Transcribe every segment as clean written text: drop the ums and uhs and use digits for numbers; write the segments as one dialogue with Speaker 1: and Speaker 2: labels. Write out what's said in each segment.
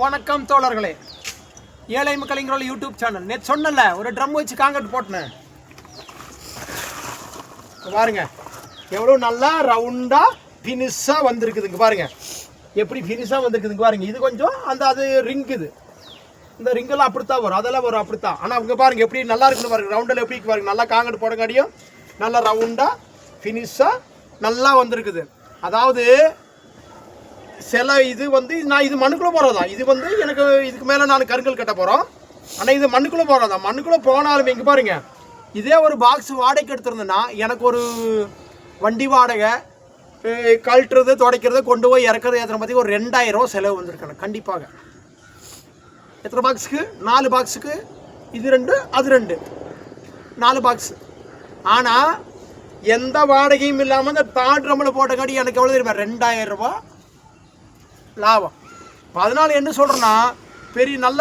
Speaker 1: வணக்கம் தோழர்களே, ஏழை மக்களிங்கிற யூடியூப் சேனல். நேற்று சொன்னல ஒரு ட்ரம் வச்சு காங்கிரீட் போட்டேன். பாருங்க எவ்வளோ நல்லா ரவுண்டாக ஃபினிஷாக வந்திருக்குதுங்க. பாருங்க எப்படி ஃபினிஷாக வந்திருக்குதுங்க. பாருங்க இது கொஞ்சம் அந்த அது ரிங்குது, இந்த ரிங்கெல்லாம் அப்படித்தான் வரும், அதெல்லாம் வரும் அப்படித்தான். ஆனால் அவங்க பாருங்க எப்படி நல்லா இருக்குன்னு பாருங்க. ரவுண்டில் எப்படி பாருங்க, நல்லா காங்கிரீட் போடங்காடியும் நல்லா ரவுண்டாக ஃபினிஷாக நல்லா வந்திருக்குது. அதாவது சில இது வந்து நான் இது மண்ணுக்குள்ளே போகிறதா, இது வந்து எனக்கு இதுக்கு மேலே நான் கருங்கல் கட்ட போகிறோம். ஆனால் இது மண்ணுக்குள்ளே போகிறதா. மண்ணுக்குள்ளே போனாலும் இங்கே பாருங்கள், இதே ஒரு பாக்ஸ் வாடகைக்கு எடுத்துருந்தேன்னா எனக்கு ஒரு வண்டி வாடகை, கழட்டுறது, துடைக்கிறது, கொண்டு போய் இறக்குறது, ஏற்றுற பற்றி ஒரு 2000 ரூபா செலவு வந்திருக்கேன் கண்டிப்பாக. எத்தனை பாக்ஸுக்கு? 4 பாக்ஸுக்கு. இது 2 அது 2, 4 பாக்ஸு. ஆனால் எந்த வாடகையும் இல்லாமல் இந்த தாட் ட்ரம்மில் போட்டக்காடி எனக்கு எவ்வளோ தெரியுமா? 2000 ரூபா லாபம். அதனால் என்ன சொல்கிறேன்னா, பெரிய நல்ல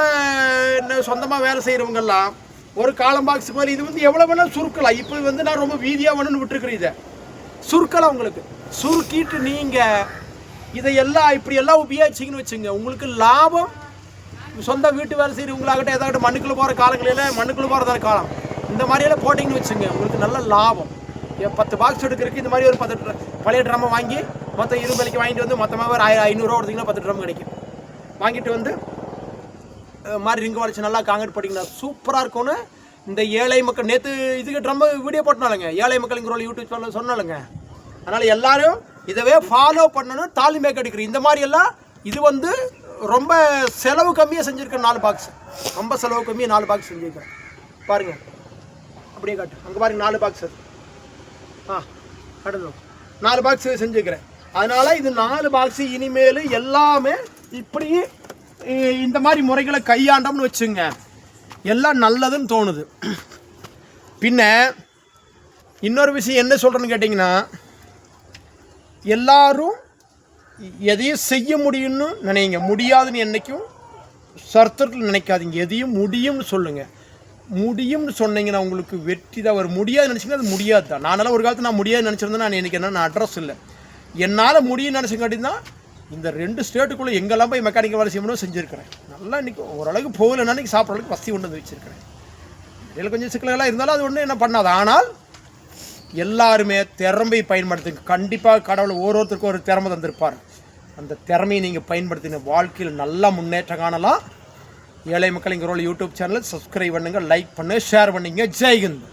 Speaker 1: சொந்தமாக வேலை செய்கிறவங்கெல்லாம் ஒரு காலம் பாக்ஸுக்கு மேலே இது வந்து எவ்வளோ வேணாலும் சுருக்கலாம். இப்போ வந்து நான் ரொம்ப வீதியாக வேணும்னு விட்டுருக்குறேன். இதை சுருக்கலாம், உங்களுக்கு சுருக்கிட்டு நீங்கள் இதையெல்லாம் இப்படியெல்லாம் உபயோகிச்சிங்கன்னு வச்சுங்க, உங்களுக்கு லாபம். சொந்த வீட்டு வேலை செய்கிறவங்களாகட்டும், ஏதாகட்டும் மண்ணுக்குள்ளே போகிற காலங்களில் மண்ணுக்குள்ளே போகிறதான காலம், இந்த மாதிரியெல்லாம் போட்டிங்கன்னு வச்சுங்க, உங்களுக்கு நல்ல லாபம். 10 பாக்ஸ் எடுக்கிறதுக்கு இந்த மாதிரி ஒரு 10 பழைய ட்ரம்மை வாங்கி மொத்தம் 20 விலைக்கு வாங்கிட்டு வந்து மொத்தமாக ஒரு 500 ரூபா கொடுத்தீங்கன்னா 10 ட்ரம் கிடைக்கும். வாங்கிட்டு வந்து மாதிரி ரிங்கு வளைச்சு நல்லா காங்கிரீட் போட்டிங்கன்னா சூப்பராக இருக்கும்னு இந்த ஏழை மக்கள் நேற்று இதுக்கு ட்ரம்மை வீடியோ போட்டனாலுங்க, ஏழை மக்களுங்கிற யூடியூப் சேனல் சொன்னாலுங்க. அதனால் எல்லோரும் இதவே ஃபாலோ பண்ணணும். தாலி மேக் அடிக்கிறேன் இந்த மாதிரி எல்லாம். இது வந்து ரொம்ப செலவு கம்மியாக செஞ்சுருக்கேன். 4 பாக்ஸ் ரொம்ப செலவு கம்மியாக 4 பாக்ஸ் செஞ்சுருக்கேன். பாருங்கள் அப்படியே காட்டு, அங்கே பாருங்கள் 4 பாக்ஸ். அது அடுத்து 4 பாக்ஸ் செஞ்சுக்கிறேன். அதனால் இது 4 பாக்ஸு இனிமேல் எல்லாமே இப்படி இந்த மாதிரி முறைகளை கையாண்டோம்னு வச்சுங்க, எல்லாம் நல்லதுன்னு தோணுது. பின்ன இன்னொரு விஷயம் என்ன சொல்கிறேன்னு கேட்டிங்கன்னா, எல்லாரும் எதையும் செய்ய முடியும்னு நினைங்க, முடியாதுன்னு என்றைக்கும் சர்த்தத்தில் நினைக்காதீங்க. எதையும் முடியும்னு சொல்லுங்கள். முடியும்னு சொன்னீங்கன்னா உங்களுக்கு வெற்றி தான் வரும். முடியாதுன்னு நினச்சிங்கன்னா அது முடியாது தான். நானெல்லாம் ஒரு காலத்தில் நான் முடியாதுன்னு நினச்சிருந்தேன். நான் எனக்கு என்ன அட்ரஸ் இல்லை, என்னால் முடியும்னு நினச்சங்காட்டி தான் இந்த 2 ஸ்டேட்டுக்குள்ளே எங்கெல்லாம் போய் மெக்கானிக்கல் வேலை செய்யணும் செஞ்சுருக்கிறேன். நல்லா இன்றைக்கி ஓரளவுக்கு போகலைன்னா இன்றைக்கி சாப்பிட்றதுக்கு வசதி கொண்டு வந்து வச்சுருக்கிறேன். இதில் கொஞ்சம் சிக்கல்களாக இருந்தாலும் அது ஒன்றும் என்ன பண்ணாது. ஆனால் எல்லாருமே திறமையை பயன்படுத்துங்க. கண்டிப்பாக கடவுள் ஒவ்வொருத்தருக்கும் ஒரு திறமை தந்திருப்பார். அந்த திறமையை நீங்கள் பயன்படுத்தின வாழ்க்கையில் நல்லா முன்னேற்றம் காணலாம். ஏழை மக்கள் யூடியூப் சேனலை சப்ஸ்கிரைப் பண்ணுங்கள், லைக் பண்ணுங்கள், ஷேர் பண்ணுங்க. ஜெய்ஹிந்த்.